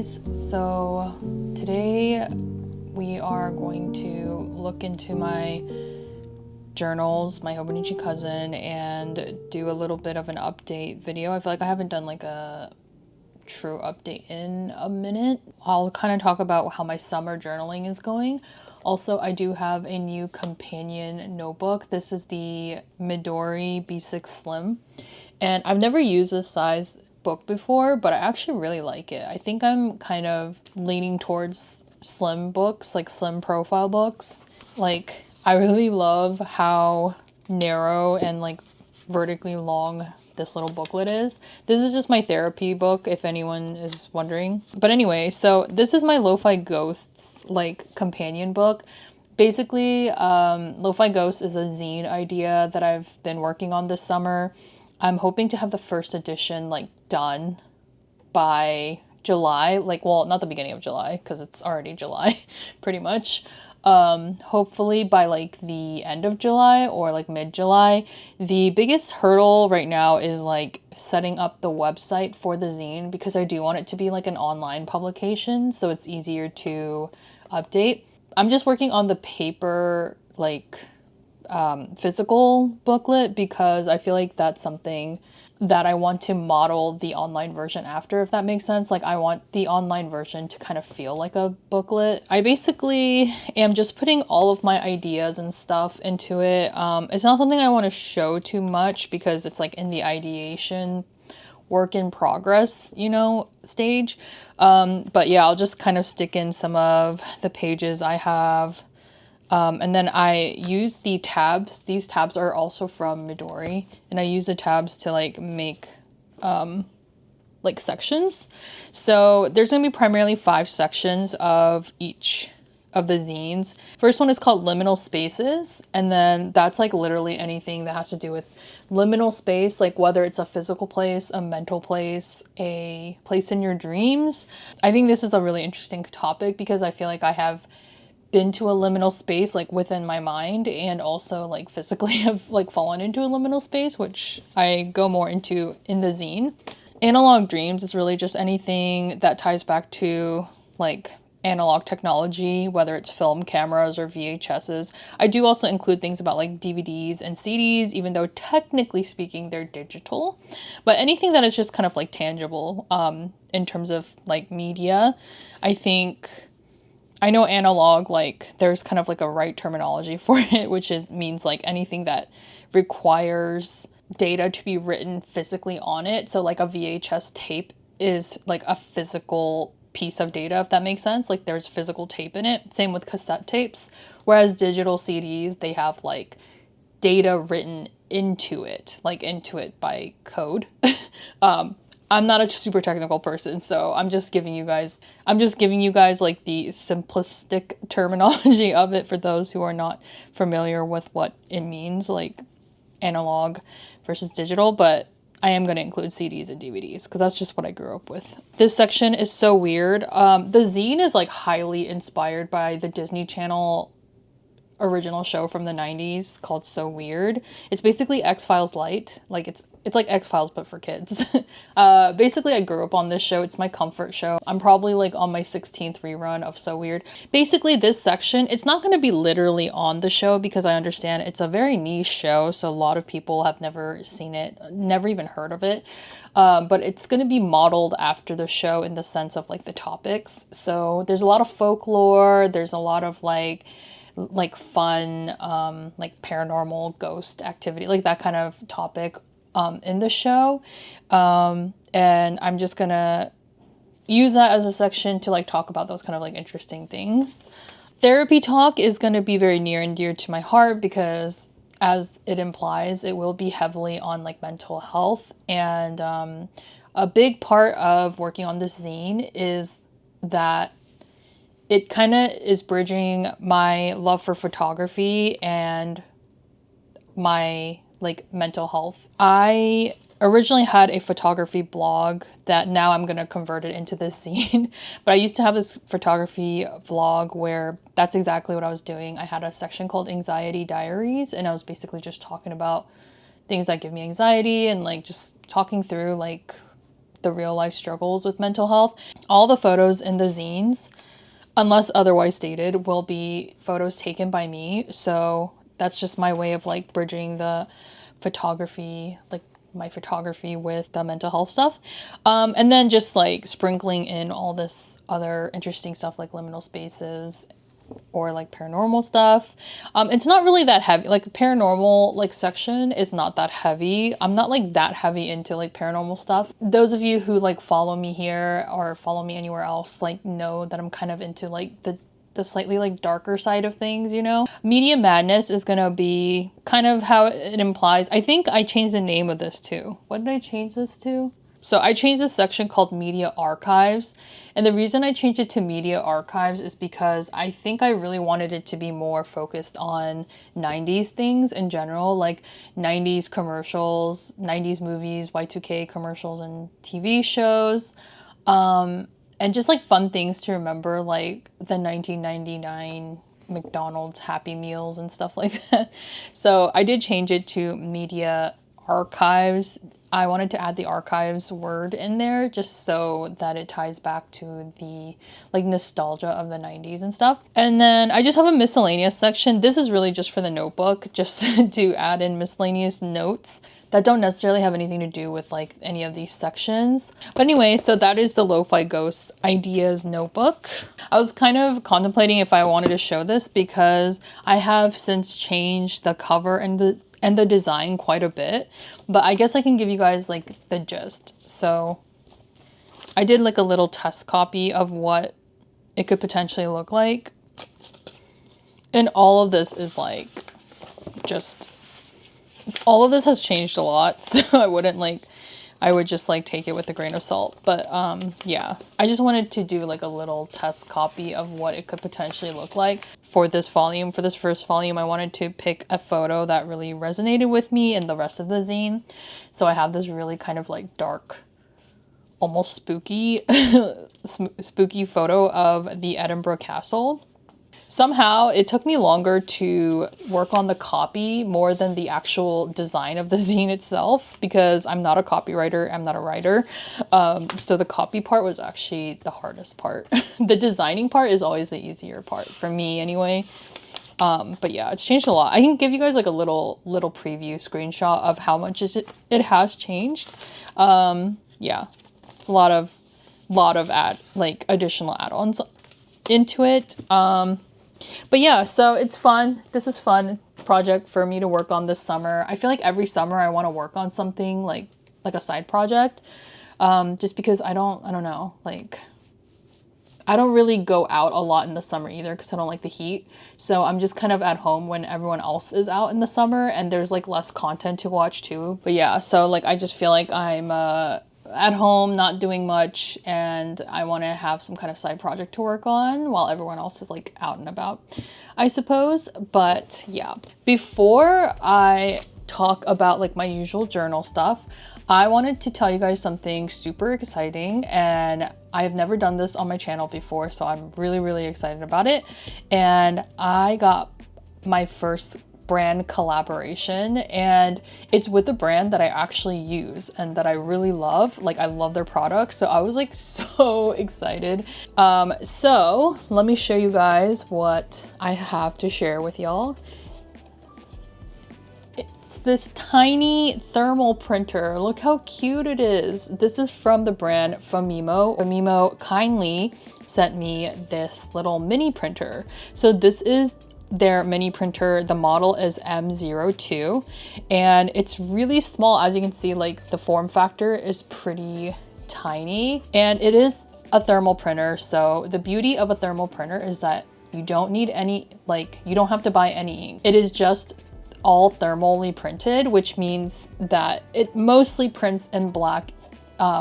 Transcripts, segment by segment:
guys, so today we are going to look into my journals, my Hobonichi Cousin, and do a little bit of an update video. I feel like I haven't done like a true update in a minute. I'll kind of talk about how my summer journaling is going. Also, I do have a new companion notebook. This is the Midori B6 Slim, and I've never used this size book before, but I actually really like it. I think I'm kind of leaning towards slim books, like slim profile books. Like, I really love how narrow and like vertically long this little booklet is. This is just my therapy book, if anyone is wondering. But anyway, so this is my Lofi Ghosts like companion book. Basically, Lofi Ghosts is a zine idea that I've been working on this summer. I'm hoping to have the first edition like done by July, like, well, not the beginning of July because it's already July pretty much. Hopefully by like the end of July or like mid-July. The biggest hurdle right now is like setting up the website for the zine, because I do want it to be like an online publication so it's easier to update. I'm just working on the paper like physical booklet because I feel like that's something that I want to model the online version after, if that makes sense. Like, I want the online version to kind of feel like a booklet. I basically am just putting all of my ideas and stuff into it. It's not something I want to show too much because it's like in the ideation, work in progress, you know, stage. But yeah, I'll just kind of stick in some of the pages I have. And then I use the tabs. These tabs are also from Midori, and I use the tabs to like make like sections. So there's gonna be primarily 5 sections of each of the zines. First one is called liminal spaces, and then that's like literally anything that has to do with liminal space, like whether it's a physical place, a mental place, a place in your dreams. I think this is a really interesting topic because I feel like I have been to a liminal space like within my mind, and also like physically have like fallen into a liminal space, which I go more into in the zine. Analog dreams is really just anything that ties back to like analog technology, whether it's film cameras or VHSs. I do also include things about like DVDs and CDs, even though technically speaking they're digital. But anything that is just kind of like tangible in terms of like media. I know analog, like there's kind of like a right terminology for it, which means like anything that requires data to be written physically on it. So like a VHS tape is like a physical piece of data, if that makes sense. Like there's physical tape in it. Same with cassette tapes. Whereas digital CDs, they have like data written into it by code. I'm not a super technical person, so I'm just giving you guys like the simplistic terminology of it for those who are not familiar with what it means, like analog versus digital. But I am going to include CDs and DVDs because that's just what I grew up with. This section is so weird. The zine is like highly inspired by the Disney Channel original show from the 90s called So Weird. It's basically X-Files light. Like it's like X-Files but for kids. Basically I grew up on this show. It's my comfort show. I'm probably like on my 16th rerun of So Weird. Basically this section, it's not going to be literally on the show because I understand it's a very niche show, so a lot of people have never seen it, never even heard of it. But it's going to be modeled after the show in the sense of like the topics. So there's a lot of folklore, there's a lot of like fun like paranormal ghost activity, like that kind of topic in the show, and I'm just gonna use that as a section to like talk about those kind of like interesting things. Therapy talk is going to be very near and dear to my heart because, as it implies, it will be heavily on like mental health, and a big part of working on this zine is that it kind of is bridging my love for photography and my like mental health. I originally had a photography blog that now I'm going to convert it into this zine. But I used to have this photography vlog where that's exactly what I was doing. I had a section called Anxiety Diaries, and I was basically just talking about things that give me anxiety and like just talking through like the real life struggles with mental health. All the photos in the zines, unless otherwise stated, will be photos taken by me. So that's just my way of like bridging the photography, like my photography with the mental health stuff. And then just like sprinkling in all this other interesting stuff like liminal spaces or like paranormal stuff. It's not really that heavy. Like the paranormal like section is not that heavy. I'm not like that heavy into like paranormal stuff. Those of you who like follow me here or follow me anywhere else like know that I'm kind of into like the slightly like darker side of things, you know? Media Madness is gonna be kind of how it implies. I think I changed the name of this too. What did I change this to? So I changed this section called Media Archives. And the reason I changed it to Media Archives is because I think I really wanted it to be more focused on 90s things in general, like 90s commercials, 90s movies, Y2K commercials and TV shows. And just like fun things to remember, like the 1999 McDonald's Happy Meals and stuff like that. So I did change it to Media Archives. I wanted to add the archives word in there just so that it ties back to the like nostalgia of the 90s and stuff. And then I just have a miscellaneous section. This is really just for the notebook, just to add in miscellaneous notes that don't necessarily have anything to do with like any of these sections. But anyway, so that is the Lofi Ghosts ideas notebook. I was kind of contemplating if I wanted to show this because I have since changed the cover and the design quite a bit, but I guess I can give you guys like the gist. So I did like a little test copy of what it could potentially look like. And all of this is like just, all of this has changed a lot. So I would just like take it with a grain of salt. But yeah, I just wanted to do like a little test copy of what it could potentially look like for this volume. For this first volume, I wanted to pick a photo that really resonated with me and the rest of the zine. So I have this really kind of like dark, almost spooky, spooky photo of the Edinburgh Castle. Somehow it took me longer to work on the copy more than the actual design of the zine itself because I'm not a copywriter, I'm not a writer. So the copy part was actually the hardest part. The designing part is always the easier part for me anyway. But yeah, it's changed a lot. I can give you guys like a little preview screenshot of how much it has changed. Yeah, it's a lot of additional add-ons into it. But yeah, so it's fun. This is fun project for me to work on this summer. I feel like every summer I want to work on something like a side project. Just because I don't know, like I don't really go out a lot in the summer either because I don't like the heat. So I'm just kind of at home when everyone else is out in the summer and there's like less content to watch too. But yeah, so like I just feel like I'm at home not doing much and I want to have some kind of side project to work on while everyone else is like out and about, I suppose. But yeah, before I talk about like my usual journal stuff, I wanted to tell you guys something super exciting, and I've never done this on my channel before, so I'm really excited about it. And I got my first brand collaboration, and it's with a brand that I actually use and that I really love. Like I love their products, so I was like so excited. So let me show you guys what I have to share with y'all. It's this tiny thermal printer. Look how cute it is. This is from the brand Phomemo. Phomemo kindly sent me this little mini printer. So this is their mini printer. The model is M02 and it's really small. As you can see, like the form factor is pretty tiny and it is a thermal printer. So the beauty of a thermal printer is that you don't need any, like you don't have to buy any ink. It is just all thermally printed, which means that it mostly prints in black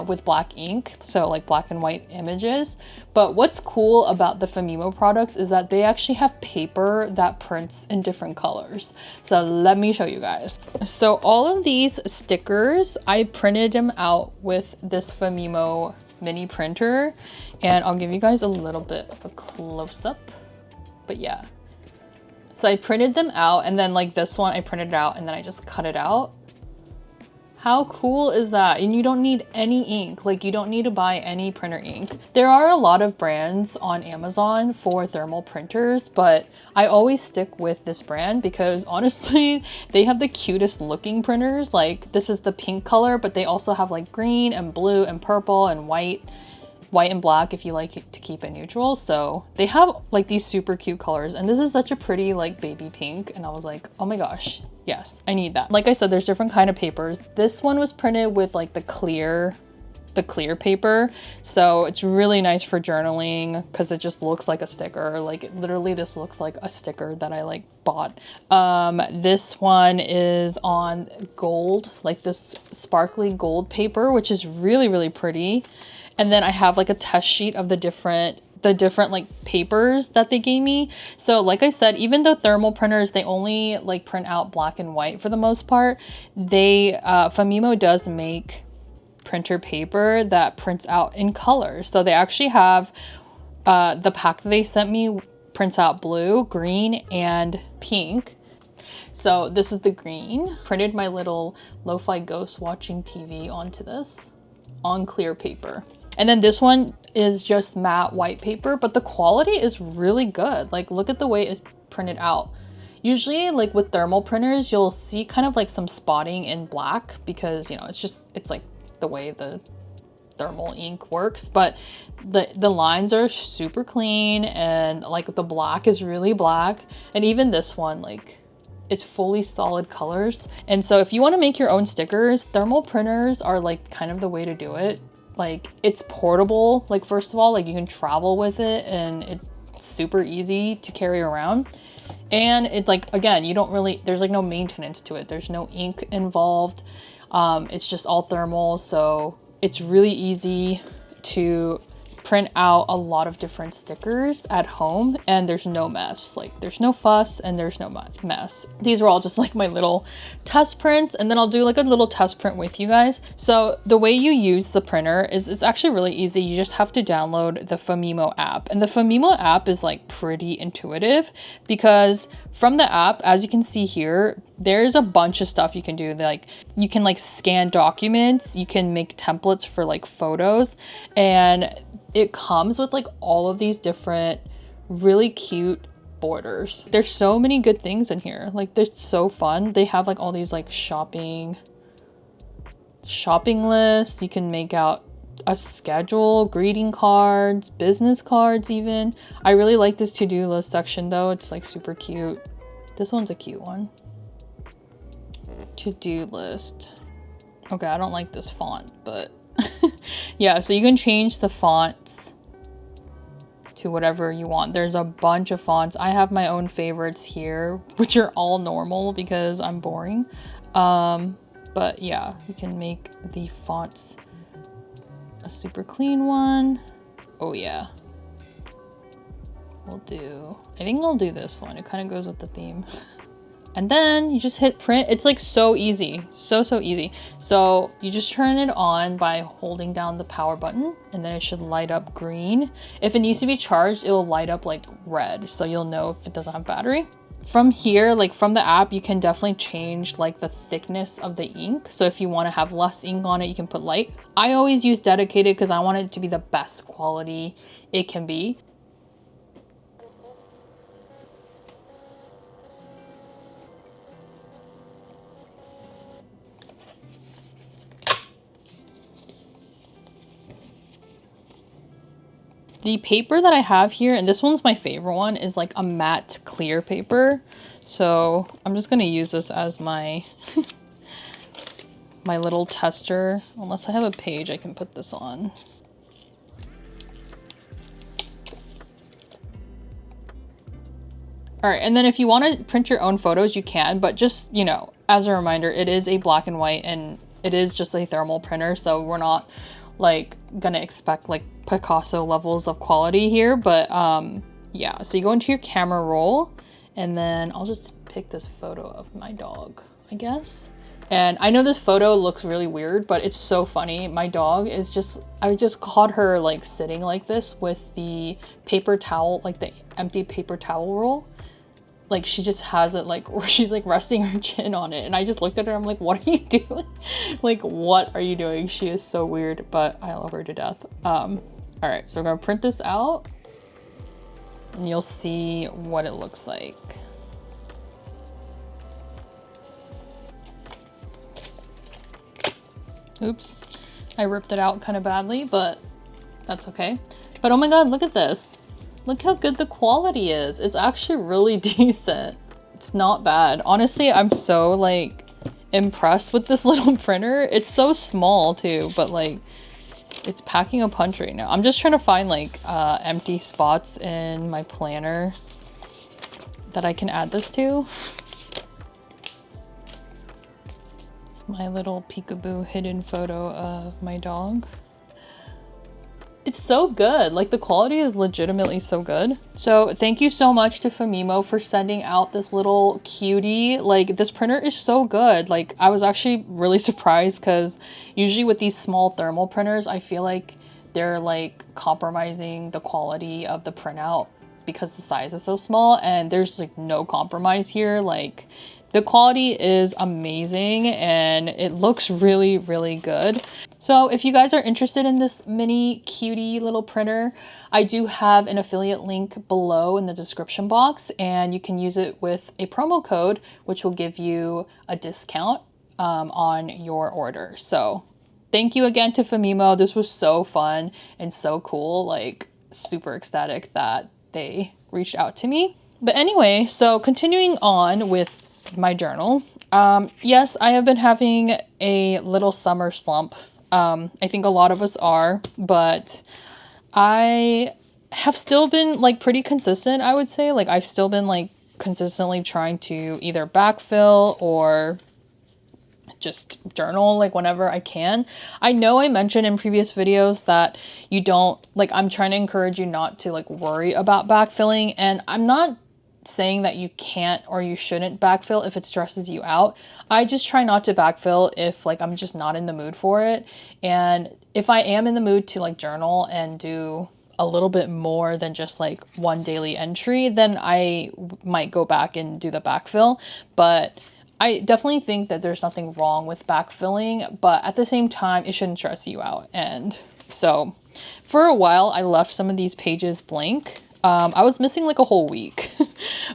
with black ink, so like black and white images. But what's cool about the Phomemo products is that they actually have paper that prints in different colors. So let me show you guys. So all of these stickers, I printed them out with this Phomemo mini printer, and I'll give you guys a little bit of a close-up. But yeah, so I printed them out, and then like this one I printed it out and then I just cut it out. How cool is that? And you don't need any ink. Like, you don't need to buy any printer ink. There are a lot of brands on Amazon for thermal printers, but I always stick with this brand because honestly, they have the cutest looking printers. Like, this is the pink color, but they also have like green and blue and purple and white and black if you like it to keep it neutral. So they have like these super cute colors, and this is such a pretty like baby pink, and I was like, oh my gosh, yes, I need that. Like I said, there's different kind of papers. This one was printed with like the clear paper, so it's really nice for journaling because it just looks like a sticker. Like, literally this looks like a sticker that I like bought. This one is on gold, like this sparkly gold paper, which is really pretty. And then I have like a test sheet of the different like papers that they gave me. So like I said, even though thermal printers, they only like print out black and white for the most part, Phomemo does make printer paper that prints out in color. So they actually have the pack that they sent me prints out blue, green, and pink. So this is the green. Printed my little Lofi Ghosts watching TV onto this on clear paper. And then this one is just matte white paper, but the quality is really good. Like, look at the way it's printed out. Usually, like with thermal printers, you'll see kind of like some spotting in black because, you know, it's like the way the thermal ink works, but the lines are super clean, and like the black is really black. And even this one, like, it's fully solid colors. And so if you want to make your own stickers, thermal printers are like kind of the way to do it. Like, it's portable. Like, first of all, like you can travel with it, and it's super easy to carry around. And it's like, again, you don't really, there's like no maintenance to it. There's no ink involved. It's just all thermal. So it's really easy to print out a lot of different stickers at home, and there's no mess. Like, there's no fuss and there's no mess. These were all just like my little test prints, and then I'll do like a little test print with you guys. So the way you use the printer is, it's actually really easy. You just have to download the Phomemo app, and the Phomemo app is like pretty intuitive because from the app, as you can see here, there's a bunch of stuff you can do. Like, you can like scan documents, you can make templates for like photos, and it comes with like all of these different really cute borders. There's so many good things in here. Like, they're so fun. They have like all these like shopping lists. You can make out a schedule, greeting cards, business cards even. I really like this to-do list section though. It's like super cute. This one's a cute one. To-do list. Okay, I don't like this font, but yeah, so you can change the fonts to whatever you want. There's a bunch of fonts. I have my own favorites here, which are all normal because I'm boring. But yeah, you can make the fonts a super clean one. Oh yeah. I think I'll do this one. It kind of goes with the theme. And then you just hit print. It's like so easy, so easy. So you just turn it on by holding down the power button, and then it should light up green. If it needs to be charged, it will light up like red, so you'll know if it doesn't have battery. From here, like from the app, you can definitely change like the thickness of the ink. So if you want to have less ink on it, you can put light. I always use dedicated because I want it to be the best quality it can be. The paper that I have here, and this one's my favorite one, is like a matte clear paper. So I'm just going to use this as my my little tester. Unless I have a page I can put this on. All right, and then if you want to print your own photos, you can, but just, you know, as a reminder, it is a black and white, and it is just a thermal printer, so we're not like gonna expect like Picasso levels of quality here. But yeah, so you go into your camera roll, and then I'll just pick this photo of my dog, I guess. And I know this photo looks really weird, but it's so funny. My dog is just, I just caught her like sitting like this with the paper towel, like the empty paper towel roll. like she just has it like where she's like resting her chin on it, and I just looked at her, I'm like, what are you doing? Like, what are you doing? She is so weird, but I love her to death. All right, so we're gonna print this out and you'll see what it looks like. Oops, I ripped it out kind of badly, but that's okay. But oh my god, look at this. Look how good the quality is. It's actually really decent. It's not bad. Honestly, I'm so like impressed with this little printer. It's so small too, but like it's packing a punch right now. I'm just trying to find like empty spots in my planner that I can add this to. It's my little peekaboo hidden photo of my dog. It's so good. Like, the quality is legitimately so good. So thank you so much to Phomemo for sending out this little cutie. Like, this printer is so good. Like, I was actually really surprised because usually with these small thermal printers, I feel like they're like compromising the quality of the printout because the size is so small, and there's like no compromise here. Like, the quality is amazing and it looks really, really good. So if you guys are interested in this mini cutie little printer, I do have an affiliate link below in the description box, and you can use it with a promo code, which will give you a discount on your order. So thank you again to Phomemo. This was so fun and so cool. Like, super ecstatic that they reached out to me. But anyway, so continuing on with my journal. Yes, I have been having a little summer slump. I think a lot of us are, but I have still been like pretty consistent, I would say. Like, I've still been like consistently trying to either backfill or just journal like whenever I can. I know I mentioned in previous videos that you don't like, I'm trying to encourage you not to like worry about backfilling, and I'm not saying that you can't or you shouldn't backfill if it stresses you out. I just try not to backfill if like I'm just not in the mood for it. And if I am in the mood to like journal and do a little bit more than just like one daily entry, then I might go back and do the backfill. But I definitely think that there's nothing wrong with backfilling, but at the same time, it shouldn't stress you out. And so for a while, I left some of these pages blank. I was missing like a whole week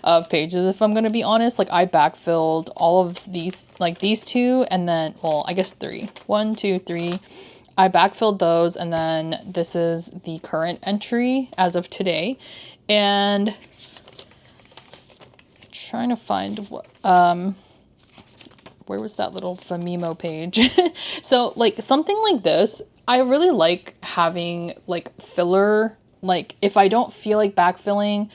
of pages, if I'm going to be honest. Like, I backfilled all of these, like these two, and then, well, I guess three. 1, 2, 3. I backfilled those, and then this is the current entry as of today. And trying to find what, where was that little Phomemo page? So like something like this, I really like having like filler. Like, if I don't feel like backfilling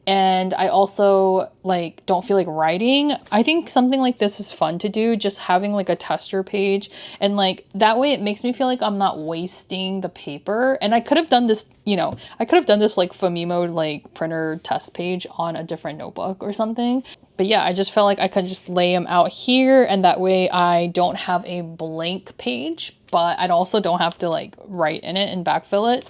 and I also like don't feel like writing, I think something like this is fun to do, just having like a tester page, and like that way it makes me feel like I'm not wasting the paper. And I could have done this, you know, I could have done this like Phomemo like printer test page on a different notebook or something. But yeah, I just felt like I could just lay them out here, and that way I don't have a blank page, but I also don't have to like write in it and backfill it.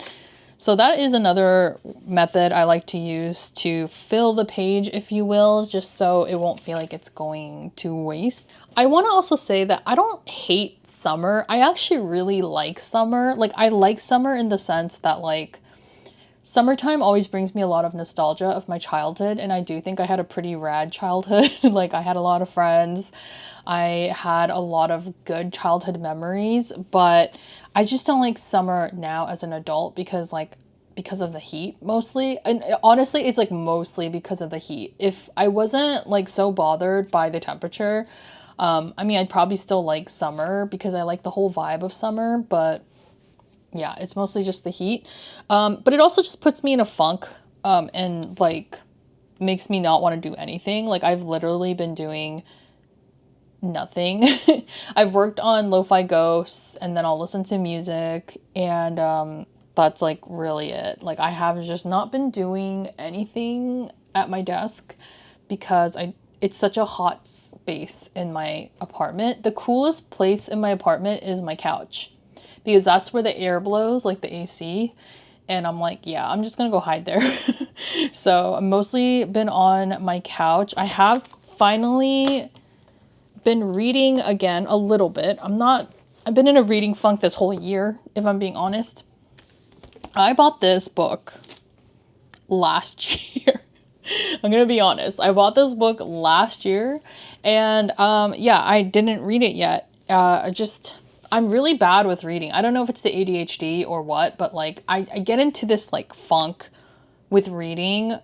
So that is another method I like to use to fill the page, if you will, just so it won't feel like it's going to waste. I want to also say that I don't hate summer. I actually really like summer. Like, I like summer in the sense that like summertime always brings me a lot of nostalgia of my childhood, and I do think I had a pretty rad childhood. Like, I had a lot of friends. I had a lot of good childhood memories, but I just don't like summer now as an adult because of the heat mostly. And honestly, it's like mostly because of the heat. If I wasn't like so bothered by the temperature, I mean, I'd probably still like summer because I like the whole vibe of summer, but yeah, it's mostly just the heat. But it also just puts me in a funk, and like makes me not want to do anything. Like, I've literally been doing nothing. I've worked on Lofi Ghosts, and then I'll listen to music, and that's like really it. Like, I have just not been doing anything at my desk because it's such a hot space in my apartment. The coolest place in my apartment is my couch, because that's where the air blows, like the AC. And I'm like, yeah, I'm just gonna go hide there. So I've mostly been on my couch. I have finally been reading again a little bit. I've been in a reading funk this whole year, if I'm being honest. I bought this book last year. I'm gonna be honest. I bought this book last year, and yeah, I didn't read it yet. I'm really bad with reading. I don't know if it's the ADHD or what, but like I get into this like funk with reading.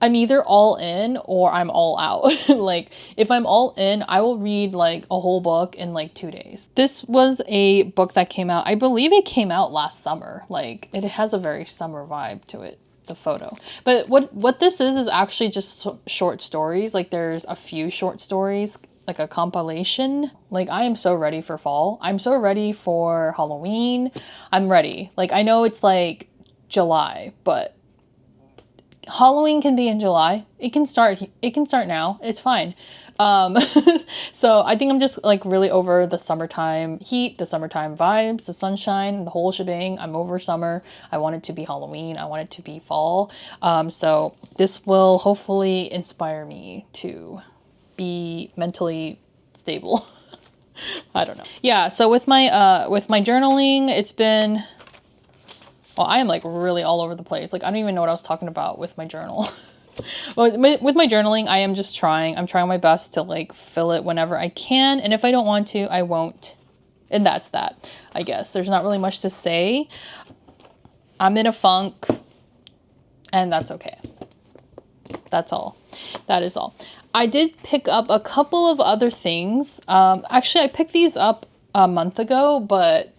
I'm either all in or I'm all out. Like if I'm all in, I will read like a whole book in like 2 days. This was a book that came out, I believe it came out last summer. Like it has a very summer vibe to it, the photo. But what this is actually just short stories. Like there's a few short stories, like a compilation. Like I am so ready for fall. I'm so ready for Halloween. I'm ready. Like I know it's like July, but Halloween can be in July. It can start now. It's fine. So I think I'm just like really over the summertime heat, the summertime vibes, the sunshine, the whole shebang. I'm over summer. I want it to be Halloween. I want it to be fall. So this will hopefully inspire me to be mentally stable. I don't know. Yeah, so with my journaling, it's been, well, I am like really all over the place. Like I don't even know what I was talking about with my journal. But with my journaling, I'm trying my best to like fill it whenever I can, and if I don't want to, I won't. And that's that, I guess. There's not really much to say. I'm in a funk, and that's okay. That's all. That is all. I did pick up a couple of other things. Actually, I picked these up a month ago, but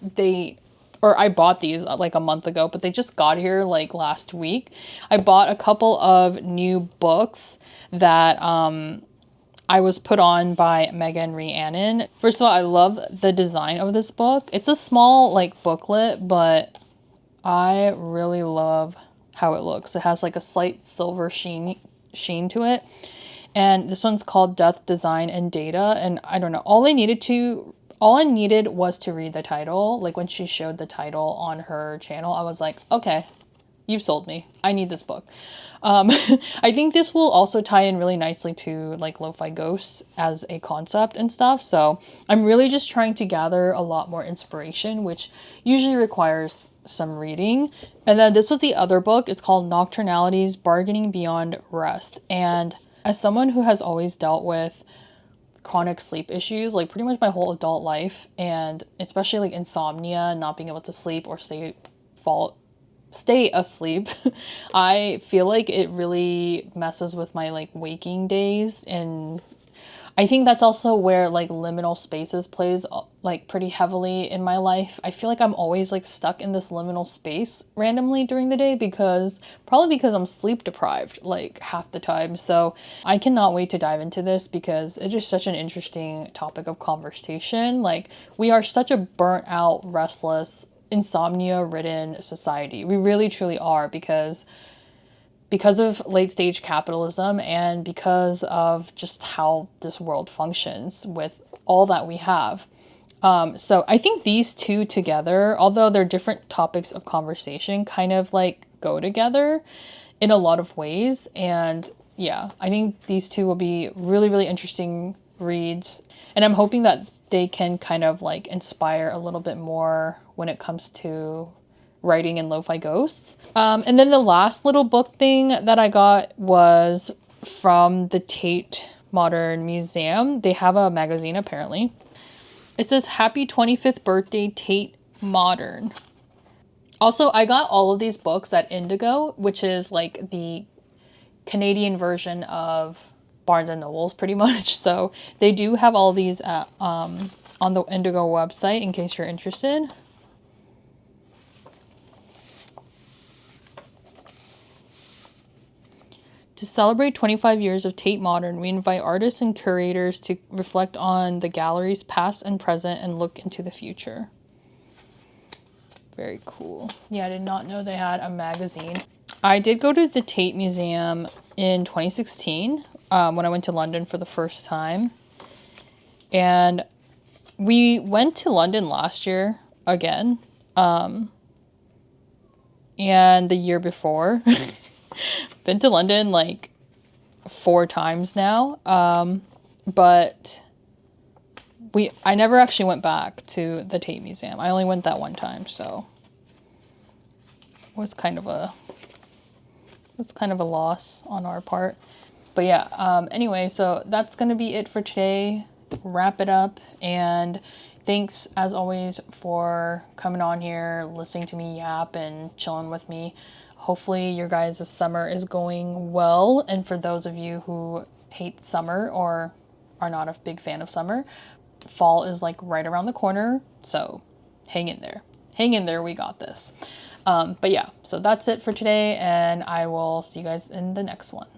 I bought these like a month ago, but they just got here like last week. I bought a couple of new books that I was put on by Megan Rhiannon. First of all, I love the design of this book. It's a small like booklet, but I really love how it looks. It has like a slight silver sheen to it. And this one's called Death, Design, and Data. And I don't know, all I needed was to read the title. Like when she showed the title on her channel, I was like, okay, you've sold me. I need this book. I think this will also tie in really nicely to like Lofi Ghosts as a concept and stuff. So I'm really just trying to gather a lot more inspiration, which usually requires some reading. And then this was the other book. It's called Nocturnalities, Bargaining Beyond Rest. And as someone who has always dealt with chronic sleep issues, like pretty much my whole adult life, and especially like insomnia, not being able to sleep or stay asleep, I feel like it really messes with my like waking days. And I think that's also where like liminal spaces plays like pretty heavily in my life. I feel like I'm always like stuck in this liminal space randomly during the day probably because I'm sleep deprived like half the time. So I cannot wait to dive into this because it is such an interesting topic of conversation. Like we are such a burnt out, restless, insomnia ridden society. We really truly are because of late stage capitalism and because of just how this world functions with all that we have. So I think these two together, although they're different topics of conversation, kind of like go together in a lot of ways. And yeah, I think these two will be really, really interesting reads. And I'm hoping that they can kind of like inspire a little bit more when it comes to writing in Lofi Ghosts. And then the last little book thing that I got was from the Tate Modern Museum. They have a magazine apparently. It says Happy 25th Birthday Tate Modern. Also, I got all of these books at Indigo, which is like the Canadian version of Barnes and Nobles pretty much. So they do have all these on the Indigo website in case you're interested. To celebrate 25 years of Tate Modern, we invite artists and curators to reflect on the gallery's past and present and look into the future. Very cool. Yeah, I did not know they had a magazine. I did go to the Tate Museum in 2016 when I went to London for the first time. And we went to London last year again. and the year before. Been to London like 4 times now, but I never actually went back to the Tate Museum. I only went that one time, so it was kind of a loss on our part. But yeah, anyway, so that's gonna be it for today. Wrap it up, and thanks as always for coming on here, listening to me yap and chilling with me. Hopefully your guys' summer is going well, and for those of you who hate summer or are not a big fan of summer, fall is like right around the corner, so hang in there. Hang in there, we got this. But yeah, so that's it for today, and I will see you guys in the next one.